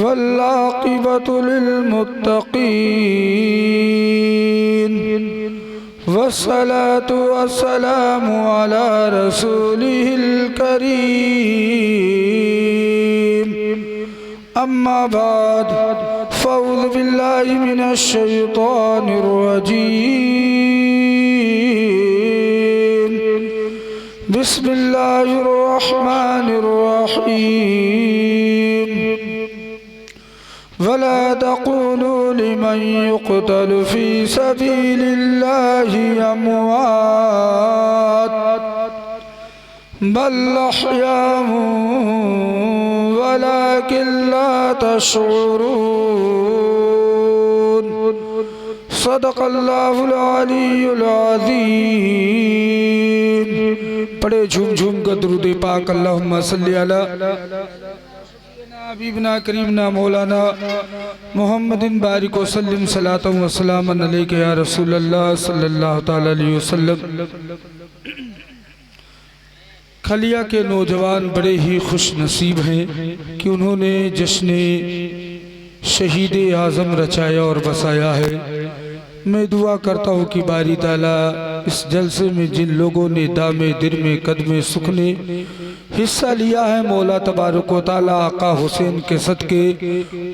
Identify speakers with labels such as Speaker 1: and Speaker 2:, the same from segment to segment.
Speaker 1: वल्लाक़िबतु लिल्मुत्तक़ीन वस्सलातु वस्सलामु अला रसूलिहिल करीम। अम्मा बाद फ़अऊज़ु बिल्लाहि मिनश शैतानिर रजीम। बिस्मिल्लाहिर रहमानिर रहीम। वला तक़ूलू लिमन युक़तलु फ़ी सबीलिल्लाहि अमवात बल अह्याउ वलाकिन ला तशऊरून। सदक़ल्लाहुल अलीयुल अज़ीम। पढ़े झूम झूम कर दुरूद पाक। अल्लाहुम्मा सल्लि अला हबीबना करीमना मौलाना मुहम्मदिन बारिक वसल्लिम सलातन व सलामन अलैका या रसूलल्लाह सल्लल्लाहु तआला अलैहि वसल्लम। खलिया के नौजवान बड़े ही खुश नसीब हैं कि उन्होंने जश्न शहीद आज़म रचाया और बसाया है। मैं दुआ करता हूँ कि बारी ताला इस जलसे में जिन लोगों ने दामे दिर में कदमे सुखने हिस्सा लिया है, मौला तबारक व तआला आका हुसैन के सदके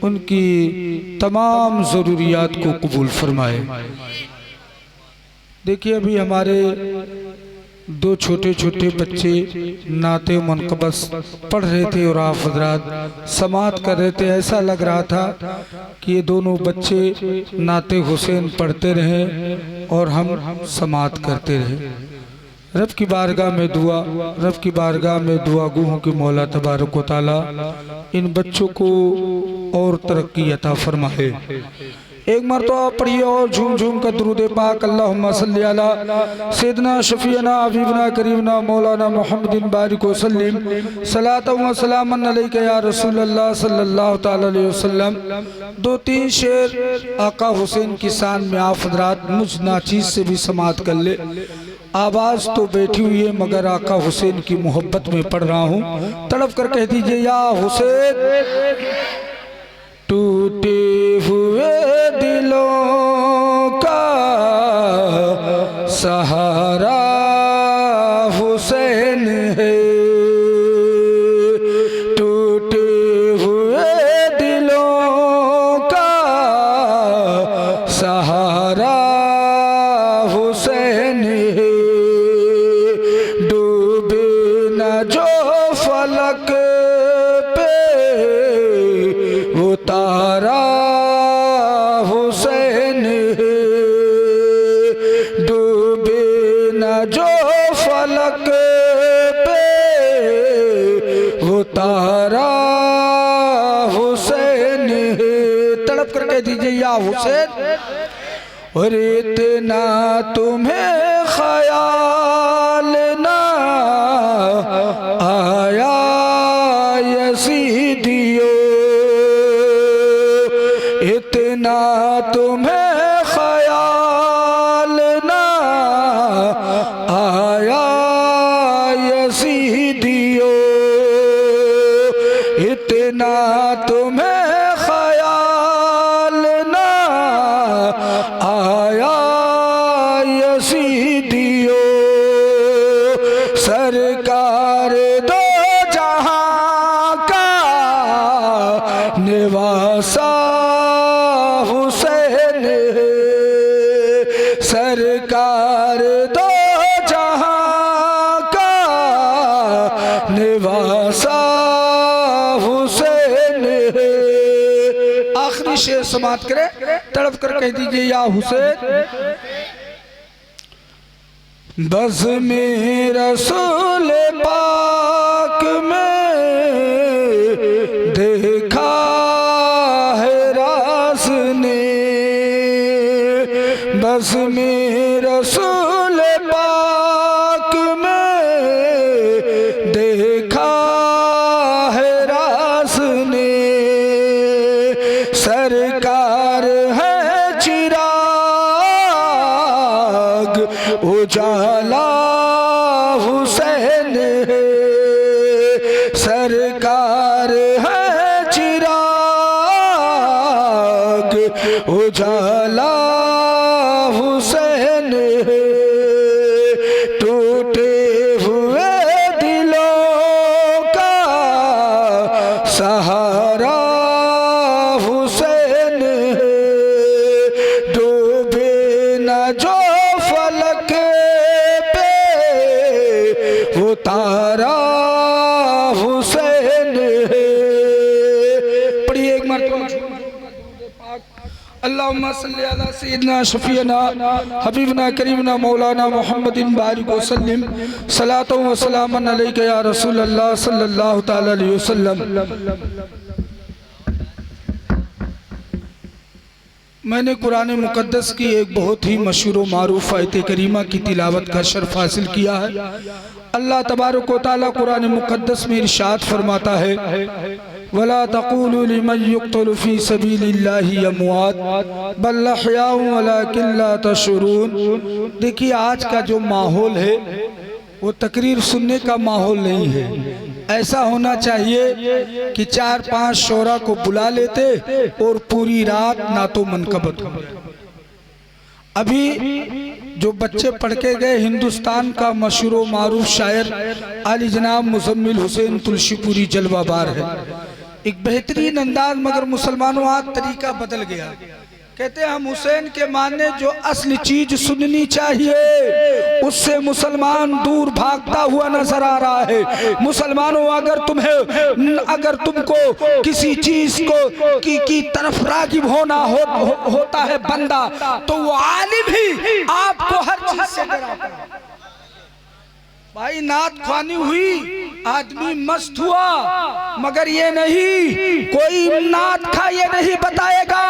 Speaker 1: उनकी तमाम ज़रूरियात को कबूल फरमाए। देखिए, अभी हमारे दो छोटे छोटे बच्चे नाते मुनक़बस पढ़ रहे थे और आप हज़रात समात कर रहे थे। ऐसा लग रहा था कि ये दोनों बच्चे नाते हुसैन पढ़ते रहे और हम समात करते रहे। रब की बारगाह में दुआ गो हूँ कि मौला तबारक व तआला इन बच्चों को और तरक्की अता फरमाए। एक मरतबा पढ़िए और झूम झूम कर दुरूद पाक। अल्लाहुम्मा सल्लि अला सय्यिदना शफीअना हबीबना करीमना मौलाना मुहम्मदिन बारिक वसल्लिम सलातन व सलामन अलैका या रसूलल्लाह सल्लल्लाहु तआला अलैहि वसल्लम। दो तीन शेर आका हुसैन की शान में आप हज़रात मुझ नाचीज़ से भी समात कर ले। आवाज़ तो बैठी हुई है मगर आका हुसैन की मोहब्बत में पढ़ रहा हूँ। तड़प कर कह दीजिए, या हुसैन टूटे हुए दिलों का सहारा हुसैन है। टूटे हुए दिलों का सहारा हुसैन है। डूबे न जो फलक पे वो तारा हुसैन है। डूबे न जो फलक पे वो तारा हुसैन है। तड़प कर कह दीजिए, या हुसैन और इतना तुम्हें ख्याल ना आया यज़ीदियो। इतना तुम्हें ख्याल ना आया यज़ीदियो। इतना तुम्हें ख्याल ना आया यज़ीदियो। सरकार दो जहां का निवासा हुसैन है। सरकार दो जहां का निवासा हुसैन है। आखिरी शेर समात करे, तड़प कर कह दीजिए, या हुसैन बज़्म-ए रसूल पाक में देखा है राज़ ने। बज़्म-ए रसूल पाक में देखा है राज़ ने। सरकार है चिराग उजाला हुसैन है। सरकार है चिराग उजाला हुसैन है, टूटे हुए दिलों का सहारा हुसैन है, डूबे न जो फलक पे वो तारा हुसैन है। पढ़िए एक मरतबा अल्लाहुम्मा सल्ली अला सय्यिदना शफीना हबीबना करीमना मौलाना मुहम्मदिन बारिक वसल्लिम सलातो व सलामन अलैका या रसूल अल्लाह सल्लल्लाहु तआला अलैहि वसल्लम। मैंने कुरान मुक़द्दस की एक बहुत ही मशहूर व मारूफ आयत करीमा की तिलावत का शर्फ हासिल किया है। अल्लाह तबारक व तआला कुरान मुक़द्दस में इरशाद फरमाता है, वला तक़ूलू लिमन युक़्तलु फ़ी सबीलिल्लाहि अमवात बल अहयाउ वलाकिन ला तशऊरून। देखिए आज का जो माहौल है वो तकरीर सुनने का माहौल नहीं है। ऐसा होना चाहिए कि 4-5 शोरा को बुला लेते और पूरी रात नातो मनकबत हो। अभी जो बच्चे पढ़ के गए, हिंदुस्तान का मशहूर मारूफ शायर आली जनाब मुज़म्मिल हुसैन तुलसीपुरी जलवाबार है। एक बेहतरीन अंदाज, मगर मुसलमानों आज तरीका बदल गया। कहते हैं हम हुसैन के माने जो असली चीज सुननी चाहिए उससे मुसलमान दूर भागता हुआ नजर आ रहा है। मुसलमानों अगर तुमको किसी चीज को की तरफ रागिब होता है बंदा, तो वो आलिम ही आपको हर चीज से डराता है। भाई नात ख्वानी हुई, आदमी मस्त हुआ, मगर ये नहीं कोई नात खा ये नहीं बताएगा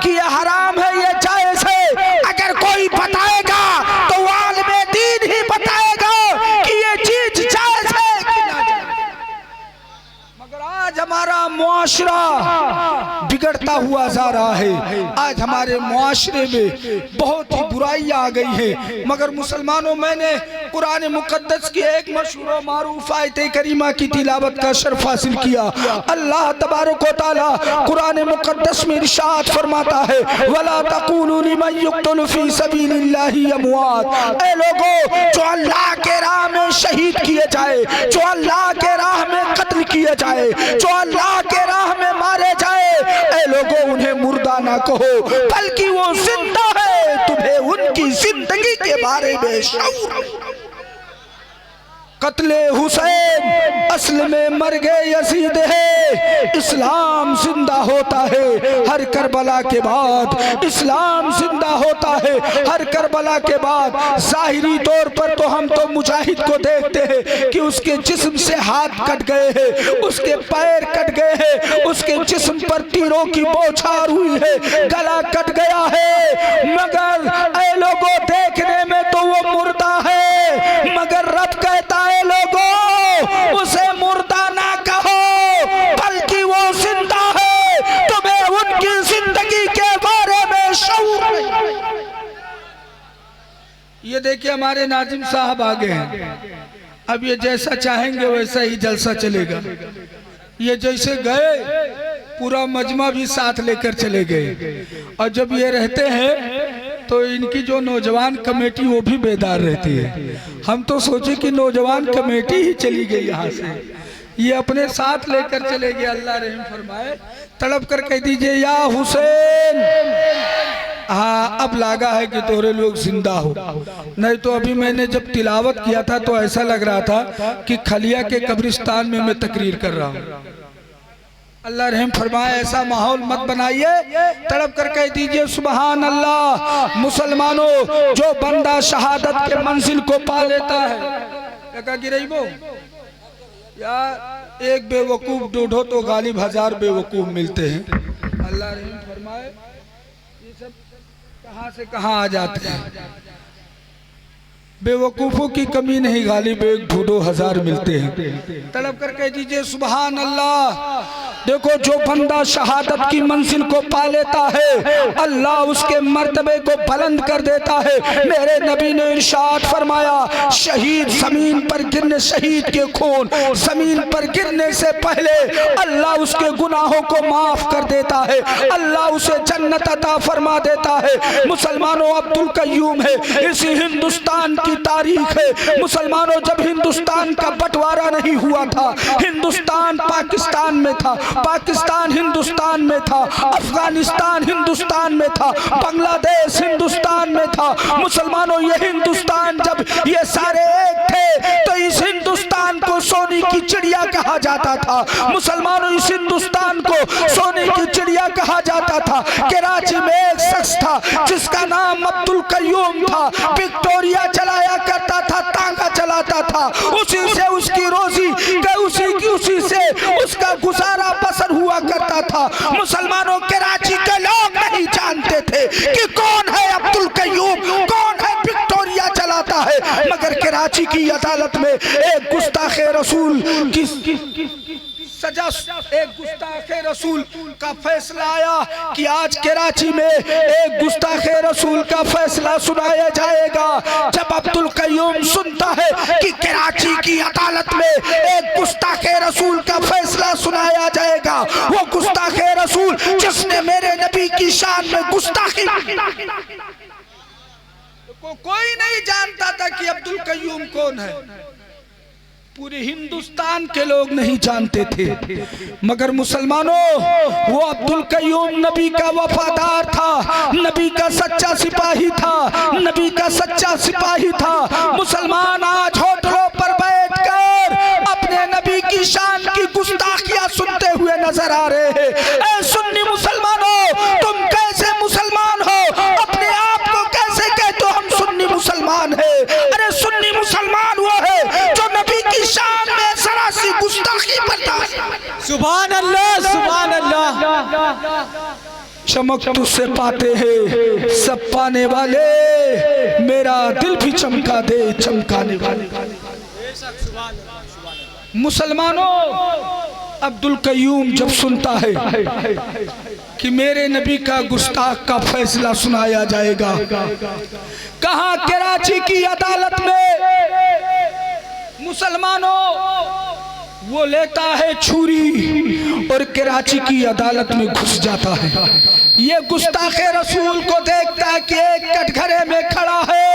Speaker 1: कि ये हराम है ये जायज है। अगर कोई बताएगा तो वो आलिम दीन ही बताएगा कि ये चीज जायज है कि नाजायज। मगर आज हमारा मुआशरा बिगड़ता हुआ जा रहा है। आज हमारे मुआशरे में बहुत ही बुराइयां आ गई है। मगर मुसलमानों, मैंने कुरान मुक़द्दस की एक मशहूर मारूफ आयत करीमा की तिलावत का शर्फ हासिल किया। अल्लाह तबारक व तआला कुरान मुक़द्दस में इरशाद फरमाता है, वला तक़ूलू लिमन युक़्तलु फ़ी सबीलिल्लाहि अमवात। ऐ लोगों, जो अल्लाह के राह में शहीद किए जाए, जो अल्लाह के राह में कत्ल किए जाए, जो अल्लाह के राह में मारे जाए, ऐ लोगों उन्हें मुर्दा ना कहो बल्कि वो जिंदा है। तुम्हें उनकी जिंदगी के बारे में शऊर। कत्ले हुसैन असल में मर गए यजीद है। इस्लाम जिंदा होता है हर करबला के बाद। इस्लाम जिंदा होता है हर करबला के बाद। जाहिरी तौर पर तो हम तो मुजाहिद को देखते हैं कि उसके जिस्म से हाथ कट गए हैं, उसके पैर कट गए हैं, उसके जिस्म पर तीरों की बौछार हुई है, गला कट गया है। मगर ऐ लोगों, देखने में तो वो मुर्दा है, मगर रब कहता है लोगों उसे मुर्दा ना कहो बल्कि वो जिंदा है। तुम्हें उनकी जिंदगी के बारे में शऊर नहीं। ये देखिए हमारे नाजिम साहब आगे हैं। अब ये जैसा चाहेंगे वैसा ही जलसा चलेगा। ये जैसे गए पूरा मजमा भी साथ लेकर चले गए। और जब ये रहते हैं तो इनकी जो नौजवान कमेटी वो भी बेदार रहती है। हम तो सोचे कि नौजवान कमेटी ही चली गई यहाँ से, ये अपने साथ लेकर चले गए। अल्लाह रहम फरमाए, तड़प कर कह दीजिए या हुसैन। हाँ, अब लगा है कि तोरे लोग जिंदा हो। नहीं तो अभी मैंने जब तिलावत किया था तो ऐसा लग रहा था कि खलिया के कब्रिस्तान में मैं तकरीर कर रहा हूँ। अल्लाह रहम फरमाए, ऐसा माहौल मत बनाइए। तड़प कर कह दीजिए सुबहान अल्लाह। मुसलमानों, जो बंदा शहादत के मंजिल को पा लेता है, क्या गिरइबो यार, एक बेवकूफ ढूंढो तो गालिब 1000 बेवकूफ मिलते हैं। अल्लाह रहम फरमाए, ये सब कहां से कहां आ जाते हैं। बेवकूफ़ों की कमी नहीं, गालिब एक ढूंढो हजार मिलते हैं। तलब कर कह दीजिए सुभान अल्लाह। देखो जो बंदा शहादत की मंजिल को पा लेता है अल्लाह उसके मर्तबे को बुलंद कर देता है। मेरे नबी ने इरशाद फरमाया, शहीद जमीन पर गिरने, शहीद के खून जमीन पर गिरने से पहले अल्लाह उसके गुनाहों को माफ कर देता है, अल्लाह उसे जन्नत अता फरमा देता है। मुसलमानों अब्दुल कय्यूम है, इसी हिंदुस्तान की तारीख है। मुसलमानों जब हिंदुस्तान का बंटवारा नहीं हुआ था, हिंदुस्तान पाकिस्तान में था, पाकिस्तान हिंदुस्तान में था, अफगानिस्तान हिंदुस्तान में था, बांग्लादेश हिंदुस्तान में था। मुसलमानों ये हिंदुस्तान जब ये सारे एक थे तो इस हिंदुस्तान को सोने की चिड़िया कहा जाता था। मुसलमानों इस हिंदुस्तान को सोने की चिड़िया कहा जाता था। कराची में एक शख्स था जिसका नाम अब्दुल कय्यूम था, विक्टोरिया चलाया करता था, तांगा चलाता था, उसी से उसकी रोजी उसी से उसका गुजारा बसर हुआ करता था। मुसलमानों कराची के लोग नहीं जानते थे कि कौन है अब्दुल कय्यूम, कौन है विक्टोरिया चलाता है, मगर कराची की अदालत में एक गुस्ताखे रसूल की सजा, एक गुस्ताखे रसूल का फैसला आया कि आज कराची में एक गुस्ताखे रसूल का फैसला सुनाया जाएगा। जब अब्दुल कय्यूम सुनता है कि कराची की अदालत में एक गुस्ताखे रसूल का फैसला सुनाया जाएगा, वो गुस्ताखे रसूल जिसने मेरे नबी की शान में गुस्ताखी, कोई नहीं जानता था कि अब्दुल कय्यूम कौन है, पूरे हिंदुस्तान के लोग नहीं जानते थे, मगर मुसलमानों वो अब्दुल कय्यूम नबी का वफादार था, नबी का सच्चा सिपाही था, नबी का सच्चा सिपाही था। मुसलमान आज होटलों पर बैठकर अपने नबी की शान की गुस्ताखियां सुनते हुए नजर आ रहे हैं। ऐ सुन्नी मुसलमानों, तुम कैसे मुसलमान हो? अपने आप को कैसे कहते हो हम सुन्नी मुसलमान है? अरे सुन्नी मुसलमान वो है जो नबी की शान में सरासी गुस्ताखी बर्दाश्त।
Speaker 2: सुभान अल्लाह, सुभान अल्लाह।
Speaker 1: चमक तुझसे पाते हैं सब पाने वाले, मेरा दिल भी चमका दे चमकाने वाले। मुसलमानों अब्दुल कय्यूम जब सुनता है कि मेरे नबी का गुस्ताख का फैसला सुनाया जाएगा, कहां कराची की अदालत में, मुसलमानों वो लेता है छुरी और कराची की अदालत में घुस जाता है। ये गुस्ताखे रसूल को देखता है कि एक कटघरे में खड़ा है,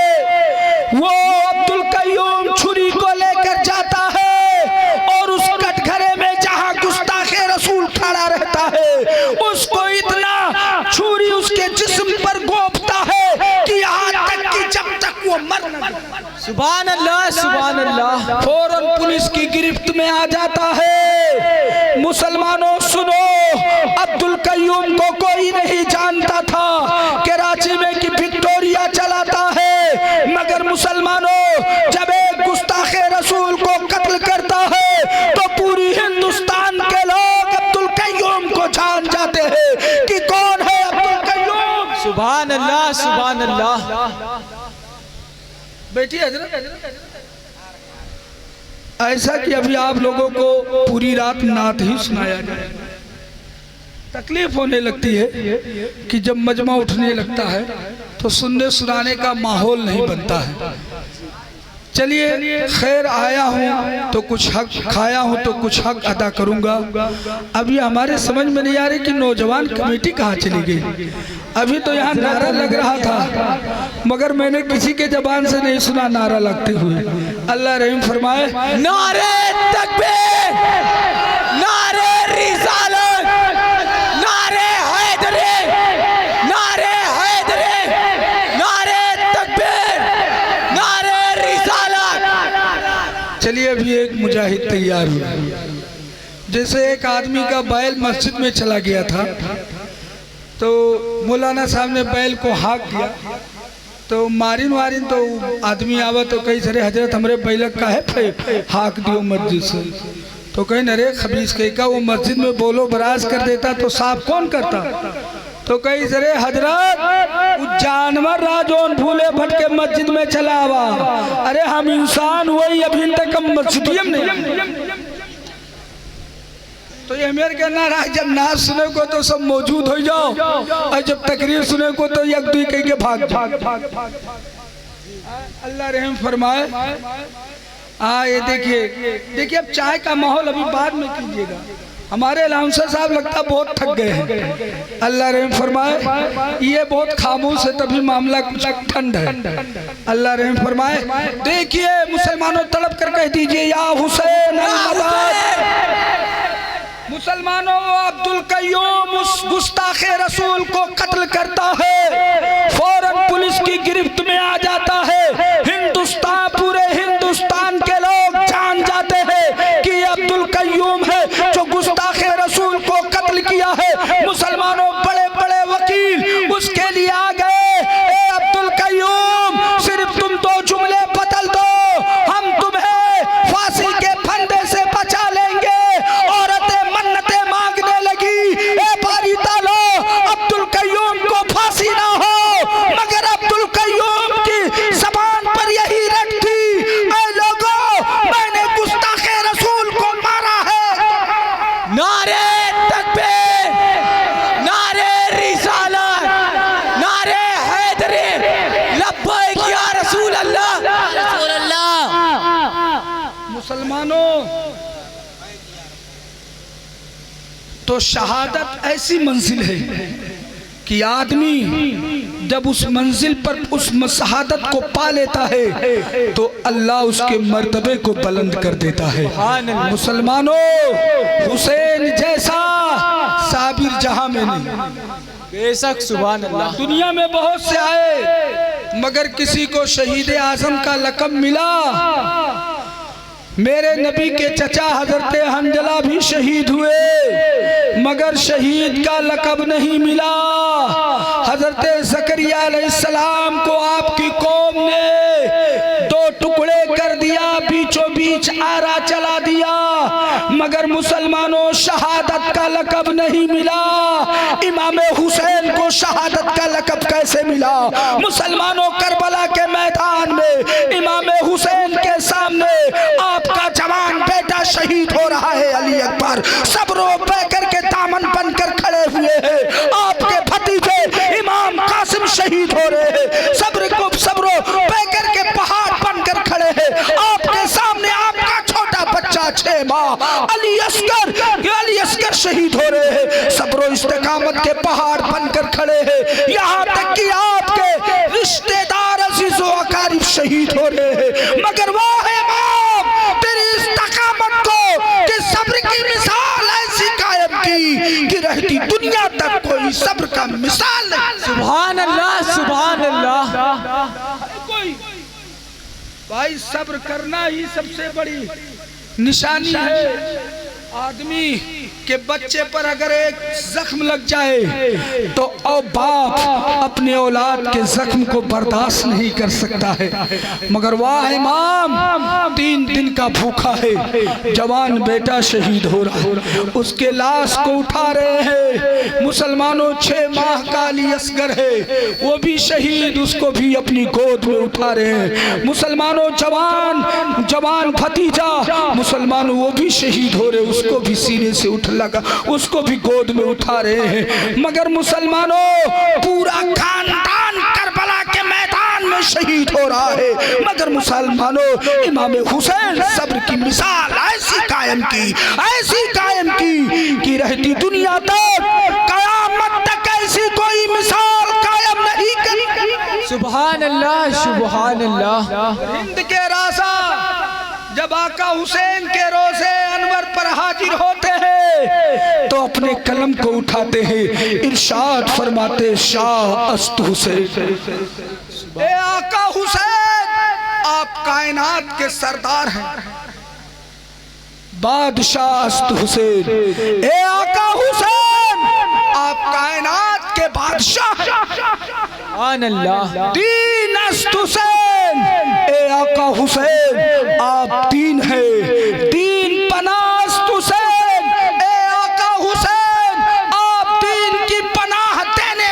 Speaker 1: वो अब्दुल कय्यूम छुरी को लेकर जाता है और उस कटघरे में जहां गुस्ताखे रसूल खड़ा रहता है उसको इतना छुरी उसके जिस्म पर गोपता है कि यहाँ तक कि जब तक वो मर न जाए।
Speaker 2: सुभान अल्लाह, सुभान अल्लाह।
Speaker 1: फौरन पुलिस की गिरफ्त में आ जाता है। मुसलमानों सुनो, अब्दुल कय्यूम को कोई नहीं जानता था कराची में कि विक्टोरिया चलाता है, मगर मुसलमानों जब एक गुस्ताखे रसूल को कत्ल करता है तो पूरी हिंदुस्तान के लोग अब्दुल कय्यूम को जान जाते हैं कि कौन है अब्दुल कय्यूम।
Speaker 2: सुभान अल्लाह, सुभान अल्लाह।
Speaker 1: बैठिए हजरत। ऐसा कि अभी आप लोगों को पूरी रात नात ही सुनाया जाए। तकलीफ होने लगती है कि जब मजमा उठने लगता है तो सुनने सुनाने का माहौल नहीं बनता है। चलिए खैर, आया हूँ तो कुछ हक, खाया हूँ तो कुछ हक अदा करूँगा। अभी हमारे समझ में नहीं आ रही कि नौजवान कमेटी कहाँ चली गई। अभी तो यहाँ नारा लग रहा था मगर मैंने किसी के जबान से नहीं सुना नारा लगते हुए। अल्लाह रहीम फरमाए,
Speaker 2: नारे तकबीर, नारे रिसालत, नारे हैदरी, नारे हैदरी, नारे तकबीर, नारे रिसालत।
Speaker 1: चलिए अभी एक मुजाहिद तैयार हुआ। जैसे एक आदमी का बैल मस्जिद में चला गया था तो मौलाना साहब ने बैल को हाँक दिया तो मारिन वारिन तो आदमी आवा तो कई सारे हजरत हमरे बैलक का है हाँक दियो मस्जिद से। तो कहीं अरे खबीस कहीं का वो मस्जिद में बोलो बराज कर देता तो साफ कौन करता। तो तो कही सरे हजरत वो जानवर राजोन भूले भटके मस्जिद में चला हुआ, अरे हम इंसान हुए अभी तक हम मस्जिद नहीं। तो ये मेरे कहना रहा जब नाच सुने को तो सब मौजूद हो जाओ, और जब तकरीर सुने को तो एक दुई कह के भाग भाग। अल्लाह रहम फरमाए। ये देखिए अब चाय का माहौल अभी बाद में कीजिएगा, हमारे अलाउंसर साहब लगता बहुत थक गए हैं। अल्लाह रहम फरमाए। ये बहुत खामोश है तभी मामला कुछ ठंड है। अल्लाह रहम फरमाए। देखिए मुसलमानों तड़प कर कह दीजिए या हुसैन मुसलमानों, अब्दुल कय्यूम उस गुस्ताखे रसूल को कत्ल करता है, फौरन पुलिस की गिरफ्त में आ जाता है। हिंदुस्तान, पूरे हिंदुस्तान के लोग जान जाते हैं कि अब्दुल कय्यूम है जो गुस्ताखे रसूल को कत्ल किया है। मुसलमानों बड़े बड़े वकील उसके लिए आ गए। ए अब्दुल कय्यूम, सिर्फ तुम दो जुमले बदल दो, हम तुम्हें फांसी के फंदे से बचा लेंगे। अब्दुल कय्यूम को फांसी ना हो, मगर अब्दुल कय्यूम की जबान पर यही रट थी, ऐ लोगों मैंने गुस्ताखे रसूल को मारा है।
Speaker 2: नारे तकबीर, नारे रिसालत, नारे हैदरी, लब्बैक या रसूल अल्लाह।
Speaker 1: मुसलमानों, तो शहादत ऐसी मंजिल है कि आदमी जब उस मंजिल पर उस शहादत को पा लेता है तो अल्लाह उसके मर्तबे को बुलंद कर देता है। मुसलमानों, हुसैन जैसा साबिर जहां में नहीं।
Speaker 2: बेशक, सुभान अल्लाह।
Speaker 1: दुनिया में बहुत से आए मगर किसी को शहीद आजम का लक़ब मिला। मेरे नबी के चचा हजरत हंजला भी शहीद हुए मगर शहीद का लक़ब नहीं मिला। हजरत ज़करिया अलैहिस्सलाम को आपकी कौम ने दो टुकड़े कर दिया, बीचों बीच आरा चला दिया, मगर मुसलमानों शहादत का लक़ब नहीं मिला। इमाम हुसैन को शहादत का लक़ब कैसे मिला? मुसलमानों, करबला के मैदान में इमाम हुसैन के सामने आपका जवान बेटा शहीद हो रहा है। अली अकबर सब रो कर के दामन बनकर खड़े हुए हैं। आपके भतीजे इमाम कासिम शहीद हो रहे हैं। सब्रो पैकर के पहाड़ बनकर खड़े हैं। आपके सामने आपका छोटा बच्चा 6 माह अली अस्कर शहीद हो रहे हैं। सब्रो इस्तेकामत के पहाड़ बनकर खड़े हैं। यहाँ तक कि आपके रिश्तेदार अजीज़ो अकारिब शहीद हो रहे हैं, मगर वो है तेरी इस्तेकामत को कि सब्र की मिसाल ऐसी कायम की कि रहती दुनिया तक कोई सब्र का मिसाल नहीं।
Speaker 2: सुभान अल्लाह, सुभान अल्लाह।
Speaker 1: भाई सब्र करना ही सबसे बड़ी निशानी है। आदमी के बच्चे पर अगर एक जख्म लग जाए तो बाप अपने औलाद के जख्म को बर्दाश्त नहीं कर सकता है, मगर वाह इमाम 3 दिन का भूखा है, जवान बेटा शहीद हो रहा है, उसके लाश को उठा रहे हैं। मुसलमानों 6 माह का अली असगर है, वो भी शहीद, उसको भी अपनी गोद में उठा रहे हैं। मुसलमानों जवान भतीजा मुसलमानों वो भी शहीद हो रहे, उसको भी सीने से उठ लगा, उसको भी गोद में उठा रहे हैं। मगर मुसलमानों पूरा खानदान करबला के मैदान में शहीद हो रहा है, मगर मुसलमानों इमाम हुसैन सब्र की मिसाल ऐसी कायम की कि रहती दुनिया तक कयामत तक ऐसी कोई मिसाल कायम नहीं करी।
Speaker 2: सुभान अल्लाह, सुभान अल्लाह।
Speaker 1: हिंद के राजा जब आका हुसैन के रोज़े अनवर पर हाजिर होते हैं तो अपने कलम को उठाते हैं, इरशाद फरमाते शाह अस्त हुसैन, ए आका हुसैन आप कायनात के सरदार हैं, बादशाह अस्त हुसैन, ए आका हुसैन आप कायनात के बादशाह,
Speaker 2: सुभान अल्लाह।
Speaker 1: दीन अस्त हुसैन, ए आका हुसैन आप दीन है, दीन पनाह अस्त हुसैन, ए आका हुसैन आप दीन की पनाह देने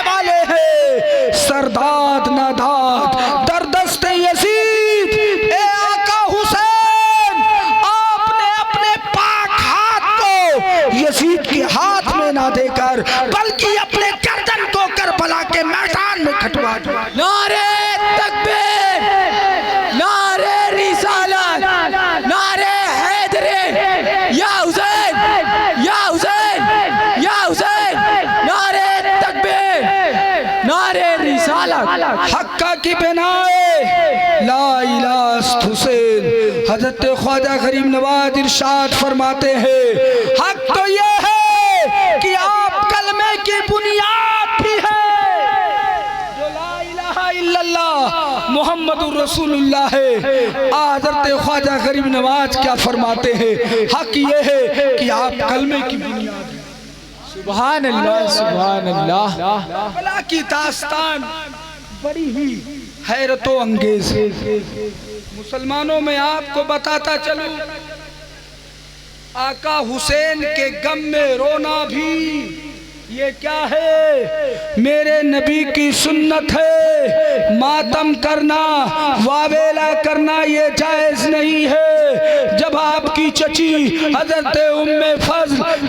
Speaker 1: रास्त हुसैन। हजरत ख्वाजा गरीब नवाज इरशाद फरमाते हैं, हक तो ये है कि आप कलमे की बुनियाद भी है, जो ला इलाहा इल्लल्लाह मुहम्मदुर रसूलुल्लाह है। हजरत ख्वाजा गरीब नवाज क्या फरमाते हैं, हक ये है कि आप कलमे की बुनियाद है।
Speaker 2: सुभान अल्लाह, सुभान अल्लाह।
Speaker 1: करबला की दास्तान बड़ी ही हैरतो अंगेज है। मुसलमानों में आपको बताता चलूं, आका हुसैन के गम में रोना भी ये क्या है, मेरे नबी की सुन्नत है। मातम करना, वावेला करना ये जायज नहीं है। जब आपकी चची हजरत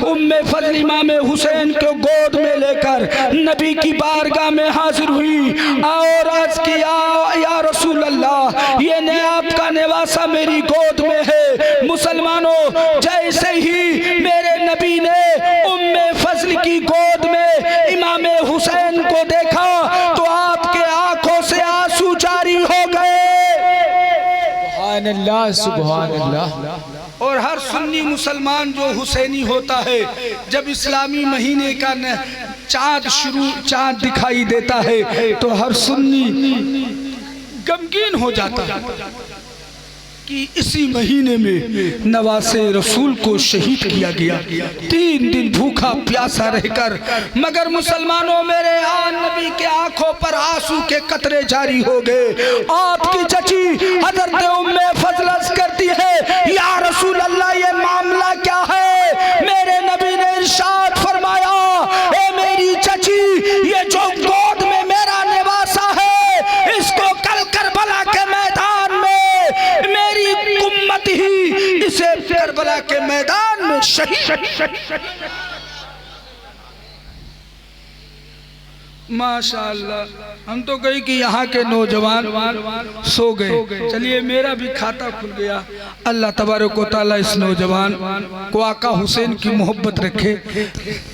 Speaker 1: उम्मे फजल इमाम हुसैन को गोद में लेकर नबी की बारगाह में हाजिर हुई और अर्ज किया, या रसूल अल्लाह, ये ने आपका निवासा मेरी गोद में है। मुसलमानों, जैसे ही मेरे नबी ने उम्मे फजल की गोद में इमाम हुसैन को देखा तो आपके आंखों से आंसू जारी हो गए।
Speaker 2: सुभान अल्लाह, सुभान अल्लाह।
Speaker 1: और हर सुन्नी मुसलमान जो हुसैनी होता है, जब इस्लामी महीने का चाँद दिखाई देता है तो हर सुन्नी गमगीन हो जाता है कि इसी महीने में नवासे रसूल को शहीद किया गया। 3 दिन भूखा प्यासा रहकर, मगर मुसलमानों, मेरे आन नबी के आंखों पर आंसू के कतरे जारी हो गए। आपकी चची हजरत उम्मे फजल करती है, या रसूल अल्लाह, ये मामला क्या है? मेरे नबी ने इरशाद फरमाया, ए मेरी चची, ये जो गोद में मेरा निवासा है, इसको कल करबला के मैदान में मेरी उम्मत ही इसे करबला के मैदान में शहीद। माशाअल्लाह, हम तो कही कि यहाँ के नौजवान सो गए। चलिए, मेरा भी खाता खुल गया। अल्लाह तबारक व तआला इस नौजवान को आका हुसैन की मोहब्बत रखे।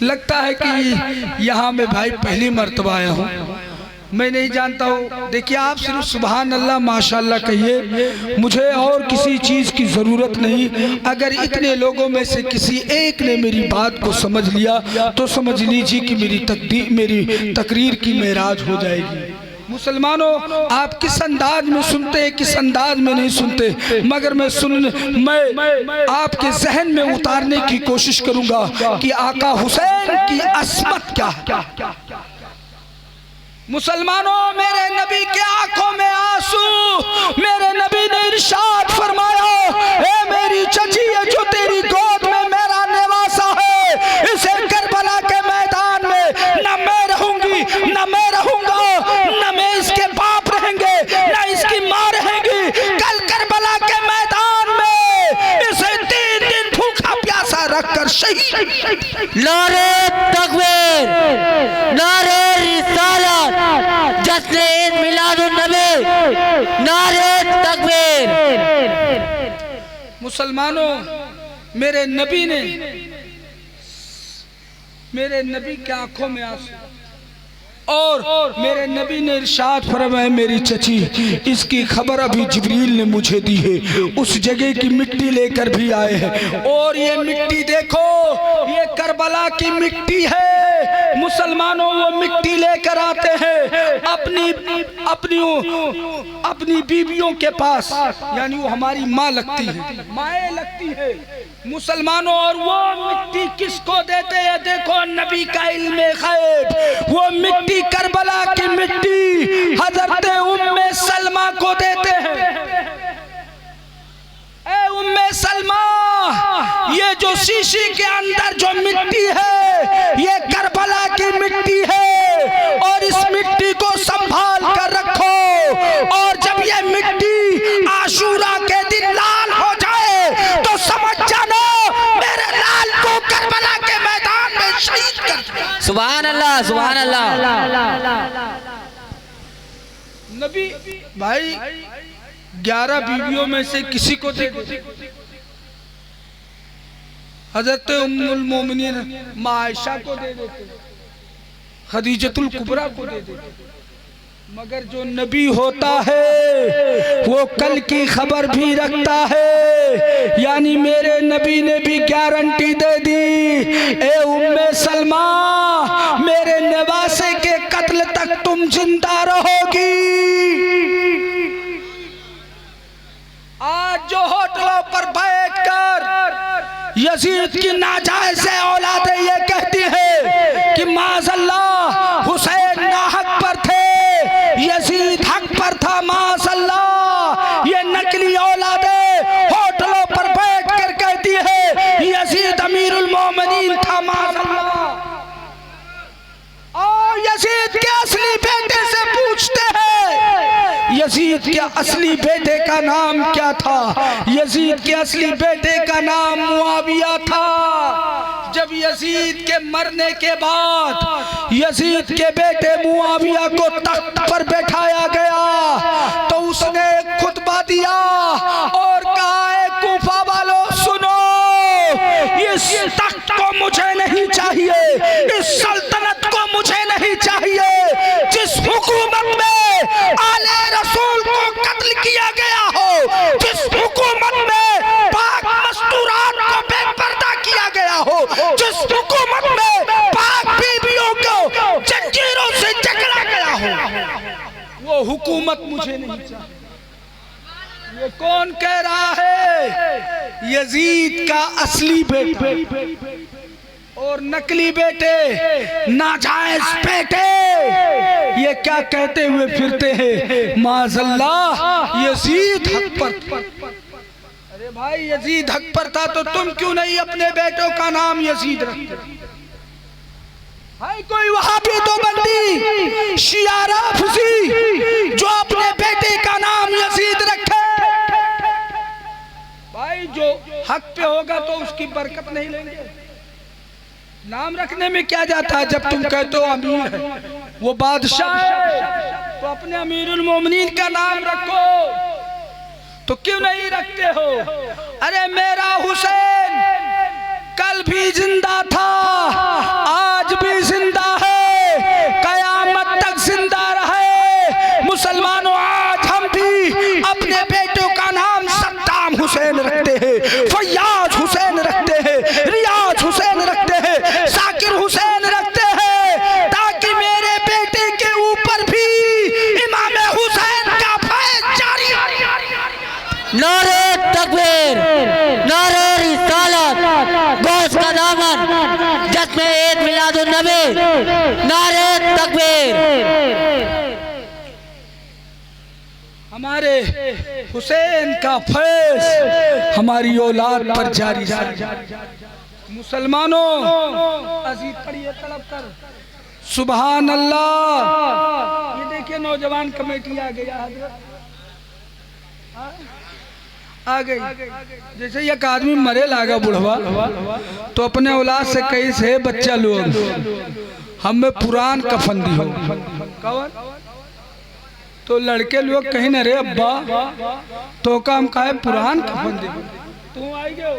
Speaker 1: लगता है कि यहाँ में भाई पहली मर्तबा आया हूँ, मैं नहीं जानता हूँ। देखिए, आप सिर्फ सुभान अल्लाह माशाअल्लाह कहिए, मुझे और किसी चीज़ की ज़रूरत नहीं। अगर इतने लोगों में से किसी एक ने मेरी बात को समझ लिया तो समझ लीजिए कि मेरी तकरीर की मेराज हो जाएगी। मुसलमानों, आप किस अंदाज में सुनते हैं, किस अंदाज में नहीं सुनते, मगर मैं आपके जहन में उतारने की कोशिश करूँगा कि आका हुसैन की अस्मत क्या है। मुसलमानों, मेरे नबी के आंखों में आंसू, मेरे नबी ने इरशाद फरमाया, ए मेरी चची, ये जो तेरी गोद में मेरा निवासा है, इसे करबला के मैदान में न मैं रहूंगी, न मैं रहूंगा, न मैं इसके बाप रहेंगे, न इसकी माँ रहेंगी। कल करबला के मैदान में इसे 3 दिन भूखा प्यासा रखकर शहीद।
Speaker 3: नारे तकबीर, नारे रिसालत, जश्न ईद मिलादुन नबी, नारे तकबीर।
Speaker 1: मुसलमानों, मेरे नबी के आंखों में आंसू, और मेरे नबी ने इरशाद फरमाया, मेरी चची, इसकी खबर अभी जिब्रील ने मुझे दी है, उस जगह की मिट्टी लेकर भी आए हैं। और ये मिट्टी देखो, ये करबला की मिट्टी है। मुसलमानों, वो मिट्टी लेकर आते हैं अपनी बीवियों के पास, यानी वो हमारी माँ लगती है, माएँ लगती है मुसलमानों। और वो मिट्टी किसको देते हैं? देखो, नबी का इल्मे गैब, वो मिट्टी करबला की मिट्टी हजरत उम्मे सलमा को देते हैं। ए उम्मे सलमा, ये जो शीशी के अंदर जो मिट्टी है, ये करबला की मिट्टी है, और इस मिट्टी को संभाल कर रखो। और जब ये मिट्टी आशूरा के दिन लाल हो जाए तो समझ जाना, मेरे लाल को करबला के मैदान में शहीद कर।
Speaker 3: सुभान अल्लाह, सुभान अल्लाह।
Speaker 1: नबी भाई 11 बीवियों में से किसी को दे दे। हजरत उम्मुल मोमिनीन माँ आयशा को दे देते, खदीजतुल कुबरा को दे देते। मगर जो नबी होता है वो कल की खबर भी रखता है। यानी मेरे नबी ने भी गारंटी दे दी, ए उम्मे सलमा, मेरे नवासे के कत्ल तक तुम जिंदा रहोगी। आज जो होटलों पर बैठकर यजीद की नाजायज औलादें ये कहती है कि माज़अल्लाह हुसैन नाहक पर थे, यजीद हक पर था, माज़अल्लाह, ये नकली औलादें होटलों पर बैठकर कहती है यजीद अमीरुल मोमिनीन था, माज़अल्लाह। और यजीद के असली बेटे से पूछते हैं, यजीद के असली बेटे का नाम क्या था? यजीद के असली बेटे का नाम मुआविया था। जब यजीद के मरने के बाद यजीद के बेटे मुआविया को तख्त पर बैठाया गया तो उसने एक खुतबा दिया और कहा, कूफा वालों सुनो, इस तख्त को मुझे नहीं चाहिए, इस सल्तनत को मुझे नहीं चाहिए जिस हुकूमत में आले रसूल को कत्ल किया गया हो, जिस हुकूमत में पाक मस्तूरात को बेपर्दा किया गया हो, जिस हुकूमत में पाक बीवियों को जंजीरों से जकड़ा गया हो, वो हुकूमत मुझे नहीं चाहिए। ये कौन कह रहा है? यजीद का असली बेटा और नकली बेटे, नाजायज बेटे, ये क्या कहते हुए फिरते हैं? माज़अल्लाह, यजीद हक पर। अरे भाई, यजीद हक पर था तो तुम क्यों नहीं अपने बेटों का नाम यजीद रखते? भाई कोई वहाबी तो बंदी शिया राफिजी जो अपने बेटे का नाम यजीद रखे। भाई जो हक पे होगा तो उसकी बरकत नहीं लेंगे। नाम रखने में क्या जाता है? जब तुम कहते हो अमीर है, वो बादशाह है, तो अपने अमीरुल मोमिनीन का नाम रखो। तो क्यों नहीं रखते हो? अरे मेरा हुसैन कल भी जिंदा था, आज भी जिंदा है, कयामत तक जिंदा रहे। मुसलमानों, आज हम भी अपने बेटों का नाम सद्दाम हुसैन रखते हैं, फैयाज हुसैन रखते हैं, रियाज हुसैन रखते हैं, साकिर हुसैन रखते हैं, ताकि मेरे बेटे के ऊपर भी इमाम हुसैन का फैज़ जारी।
Speaker 3: नारे तकबीर, नारे रिसालत, गौस का दामन, जश्न ईद मिलादुन नबी, नारे तकबीर।
Speaker 1: हमारे हुसैन का फैज़ हमारी औलाद पर जारी है। मुसलमानों, अजीज पढ़िए तलब कर, सुभान अल्लाह। ये देखिए नौजवान कमेटी आ गया, आ गई। जैसे एक आदमी मरे लागा बुढ़वा तो अपने औलाद से कही से बच्चा लोग हमें पुरान कफन दी हो। कौन? तो लड़के लोग कहीं न रे अब्बा तो काम का है पुरान कफन दे। तू आई गयो,